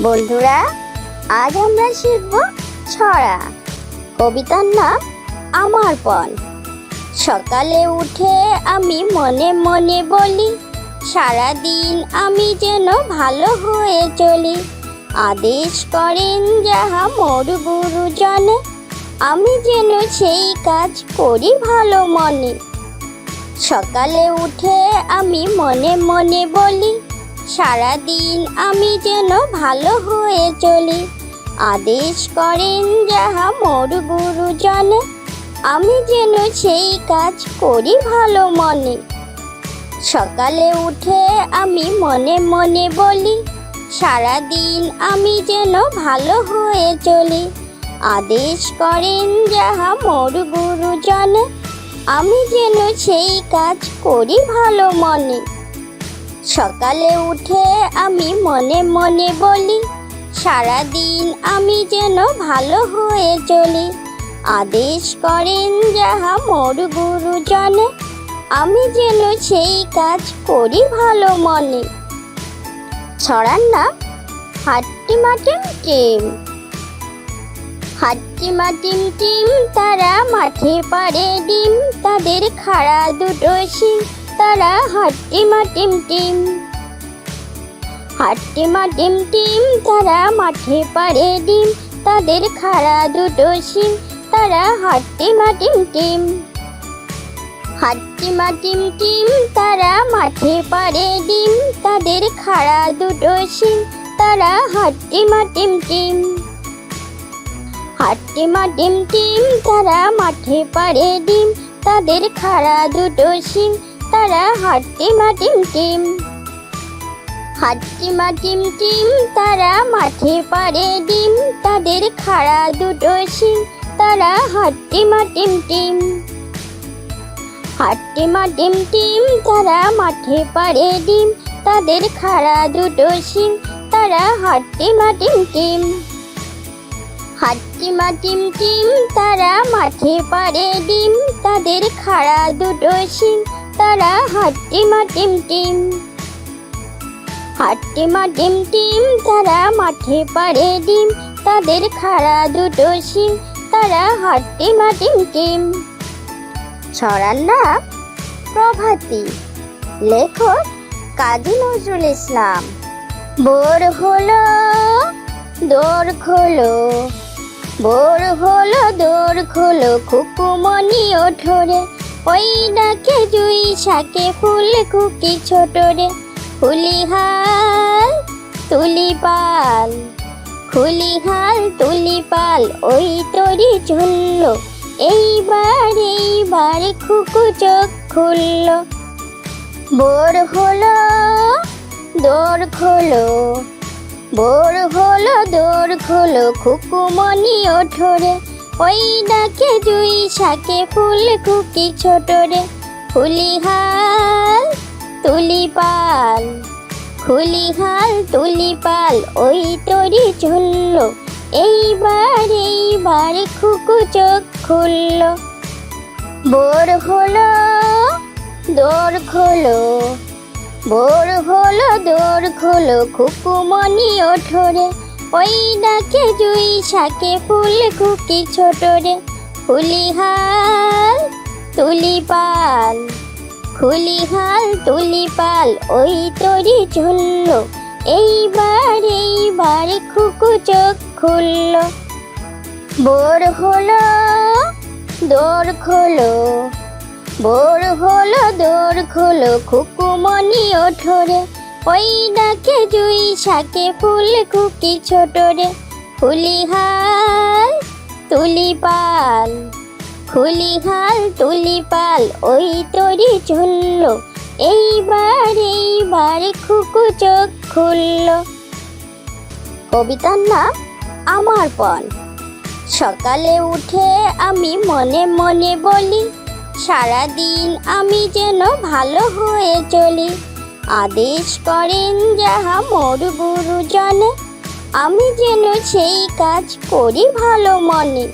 বন্ধুরা, আজ আমরা শিখব ছড়া। কবিতার নাম আমার পণ। সকালে উঠে আমি মনে মনে বলি, সারাদিন আমি যেন ভালো হয়ে চলি। আদেশ করেন যাহা মোর গুরুজনে, আমি যেন সেই কাজ করি ভালো মনে। সকালে উঠে আমি মনে মনে বলি, সারাদিন আমি যেন ভালো হয়ে চলি। আদেশ করেন যাহা মোর গুরুজনে, আমি যেন সেই কাজ করি ভালো মনে। সকালে উঠে আমি মনে মনে বলি, সারাদিন আমি যেন ভালো হয়ে চলি। আদেশ করেন যাহা মোর গুরুজনে, আমি যেন সেই কাজ করি ভালো মনে। সকালে উঠে আমি মনে মনে বলি, সারাদিন আমি যেন ভালো হয়ে চলি। আদেশ করেন যাহা মোর গুরুজনে, আমি যেন সেই কাজ করি ভালো মনে। ছড়ার নাম হাট্টিমা টিম টিম। হাট্টিমা টিম টিম, তারা মাঠে পাড়ে ডিম, তাদের খাড়া দুটো শিং, তারা হাট্টিমা টিম টিম। হাট্টিমা টিম টিম, তারা মাঠে পাড়ে ডিম, তাদের খাড়া দুটো শিং, তারা হাট্টিমা টিম টিম। হাট্টিমা টিম টিম, তারা মাঠে পাড়ে ডিম, তাদের খাড়া দুটো শিং, তারা হাট্টিমা টিম টিম। হাট্টিমা টিম টিম, তারা মাঠে পাড়ে ডিম, তাদের খাড়া দুটো শিং, তারা হাট্টিমা টিম টিম। হাট্টিমা টিম টিম, তারা মাঠে পাড়ে ডিম, তাদের খাড়া দুটো শিং, তারা হাট্টিমা টিম টিম। হাট্টিমা টিম টিম, তারা মাঠে পাড়ে ডিম, তাদের খাড়া দুটো শিং, তারা হাট্টিমা টিম টিম। হাট্টিমা টিম টিম, তারা মাঠে পাড়ে ডিম, তাদের খাড়া দুটো শিং, তারা হাট্টিমা টিম টিম। হাট্টিমা টিম টিম, তারা মাঠে পাড়ে ডিম, তাদের খাড়া দুটো শিং, তারা হাট্টিমা টিম টিম। ছড়ার নাম প্রভাতী। লেখক কাজী নজরুল ইসলাম। ভোর হলো দোর খোলো, ভোর হলো দোর খোলো, খুকুমনি ওঠরে, ওই ডাকে জুই শাকে ফুল খুকি ছোটরে। খুলি হাল তুলি পাল, খুলি হাল তুলি পাল, ওই তরি ঝুলল, এইবার এইবার খুকু চোখ খুলল। ভোর হলো দোর খোলো, ভোর হলো দোর খোলো, খুকুমনি ওঠরে, ওই ডাকে জুই শাকে ফুল খুকি ছোটরে। খুলি হাল তুলি পাল, খুলি হাল তুলি পাল, ওই তরি ঝুলল, এইবার এইবার খুকু চোখ খুলল। ভোর হলো দোর খোলো, ভোর হলো দোর খোলো, খুকুমনি ওঠরে, ওই ডাকে জুই শাকে ফুল খুকি ছোটরে। খুলি হাল তুলি পাল, খুলি হাল তুলি পাল, ওই তরি ঝুলল, এইবার এইবার খুকু চোখ খুলল। ভোর হলো দোর খোলো, ভোর হলো দোর খোলো, খুকুমনি ওঠরে, ওই ডাকে জুই শাকে ফুল খুকি ছোটরে। খুলি হাল তুলি পাল, খুলি হাল তুলি পাল, ওই তরি ঝুলল, এইবার এইবার খুকু চোখ খুলল। কবিতার নাম আমার পণ। সকালে উঠে আমি মনে মনে বলি, সারাদিন আমি যেন ভালো হয়ে চলি। আদেশ করেন যাহা মোর গুরুজনে, আমি যেন সেই কাজ করি ভালো মনে।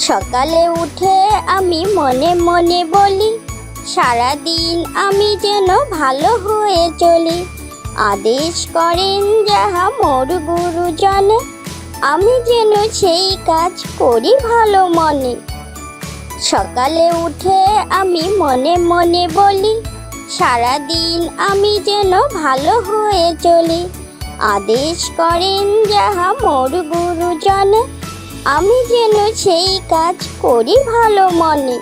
সকালে উঠে আমি মনে মনে বলি, সারাদিন আমি যেন ভালো হয়ে চলি। আদেশ করেন যাহা মোর গুরুজনে, আমি যেন সেই কাজ করি ভালো মনে। সকালে উঠে আমি মনে মনে বলি, সারাদিন আমি যেন ভালো হয়ে চলি। আদেশ করেন যাহা মোর গুরুজনে, আমি যেন সেই কাজ করি ভালো মনে।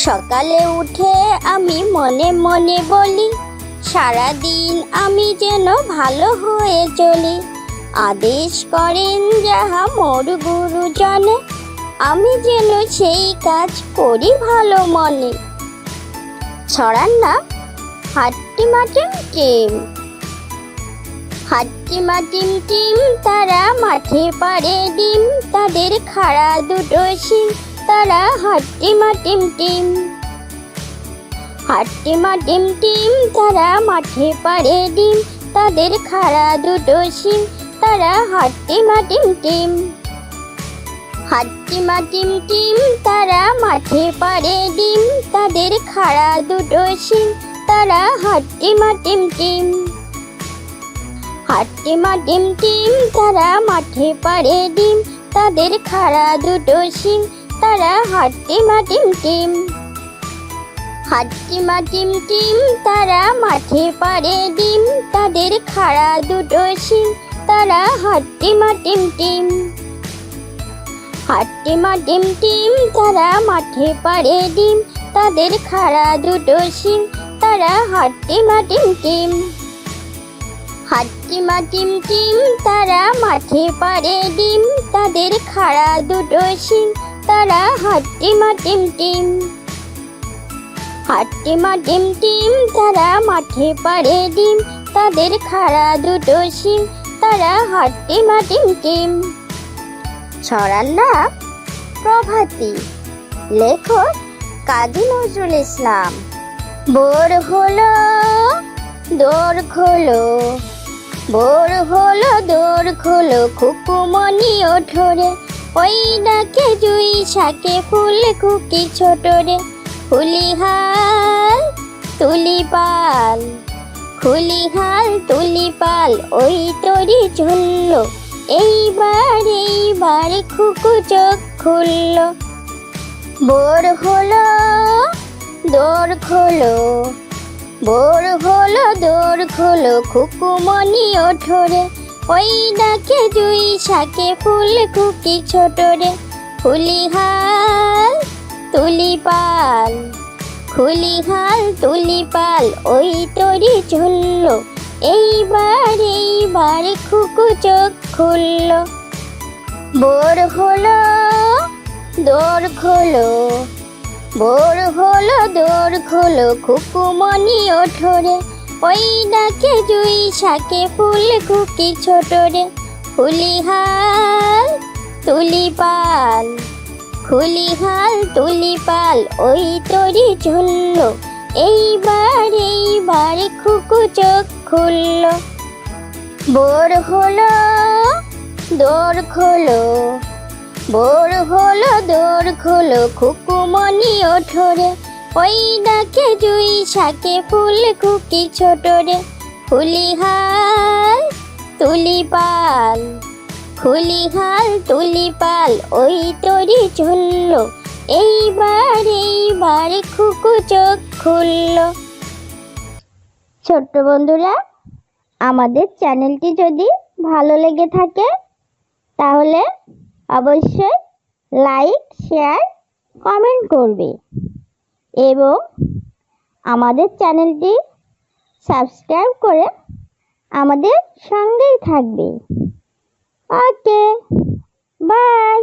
সকালে উঠে আমি মনে মনে বলি, সারাদিন আমি যেন ভালো হয়ে চলি। আদেশ করেন যাহা মোর গুরুজনে, আমি যেন সেই কাজ করি ভালো মনে। ছড়ার নাম হাট্টিমা টিম টিম। হাট্টিমা টিম টিম তারা মাঠে পাড়ে ডিম, তাদের খাড়া দুটো শিং, তারা হাট্টিমা টিম টিম। হাট্টিমা টিম টিম তারা মাঠে পাড়ে ডিম, তাদের খাড়া দুটো শিং, তারা হাট্টিমা টিম টিম। হাট্টিমা টিম টিম তারা মাঠে পাড়ে ডিম, তাদের খাড়া দুটো শিং, তারা হাট্টিমা টিম টিম। হাট্টিমা টিম টিম তারা মাঠে পাড়ে ডিম, তাদের খাড়া দুটো শিং, তারা হাট্টিমা টিম টিম। হাট্টিমা টিম টিম তারা মাঠে পাড়ে ডিম, তাদের খাড়া দুটো শিং, তারা হাট্টিমা টিম টিম। হাট্টিমা টিম টিম তারা মাঠে পাড়ে ডিম, তাদের খাড়া দুটো শিং, তারা হাট্টিমা টিম টিম। হাট্টিমা টিম টিম তারা মাঠে পাড়ে ডিম, তাদের খাড়া দুটো শিং, তারা হাট্টিমা টিম টিম। হাট্টিমা টিম টিম তারা মাঠে পাড়ে ডিম, তাদের খাড়া দুটো শিং, তারা হাট্টিমা টিম টিম। ছড়ার নাম প্রভাতী। লেখক কাজী নজরুল ইসলাম। ভোর হলো দোর খোলো, ভোর হলো দোর খোলো, খুকুমনি ওঠোরে, ওই ডাকে জুই শাকে ফুল খুকি ছোটরে। খুলিহাল তুলি পাল, খুলিহাল তুলি পাল, ওই তরি ঝুলল, এইবার খুকু চোখ খুলল। ভোর হলো দোর খোলো, ভোর হলো দোর খোলো, খুকুমনি ওঠোরে, ওই ডাকে জুই শাকে ফুল খুকি ছোটরে। খুলিহাল তুলি পাল, খুলিহাল তুলি পাল, ওই তরি ঝুলল, এইবার খুকু চোখ খুলল। ভোর হলো দোর খোলো, ভোর হলো দোর খোলো, খুকুমনি ওঠোরে, ওই ডাকে জুই শাকে ফুল খুকি ছোটরে। খুলিহাল তুলি পাল, খুলিহাল তুলি পাল, ওই তরি ঝুলল, এইবার খুকু চোখ খুলল। ভোর হলো দোর খোলো, ভোর হলো দোর খোলো, খুকুমনি ওঠোরে, ওই ডাকে জুই শাকে ফুল খুকি ছোটরে। খুলিহাল তুলি পাল, খুলিহাল তুলি পাল, ওই তরি ঝুলল, এইবার খুকু চোখ খুলল। ছোট্ট বন্ধুরা, আমাদের চ্যানেলটি যদি ভালো লেগে থাকে তাহলে অবশ্যই লাইক, শেয়ার, কমেন্ট করবে এবং আমাদের চ্যানেলটি সাবস্ক্রাইব করে আমাদের সঙ্গেই থাকবে। ওকে, বাই।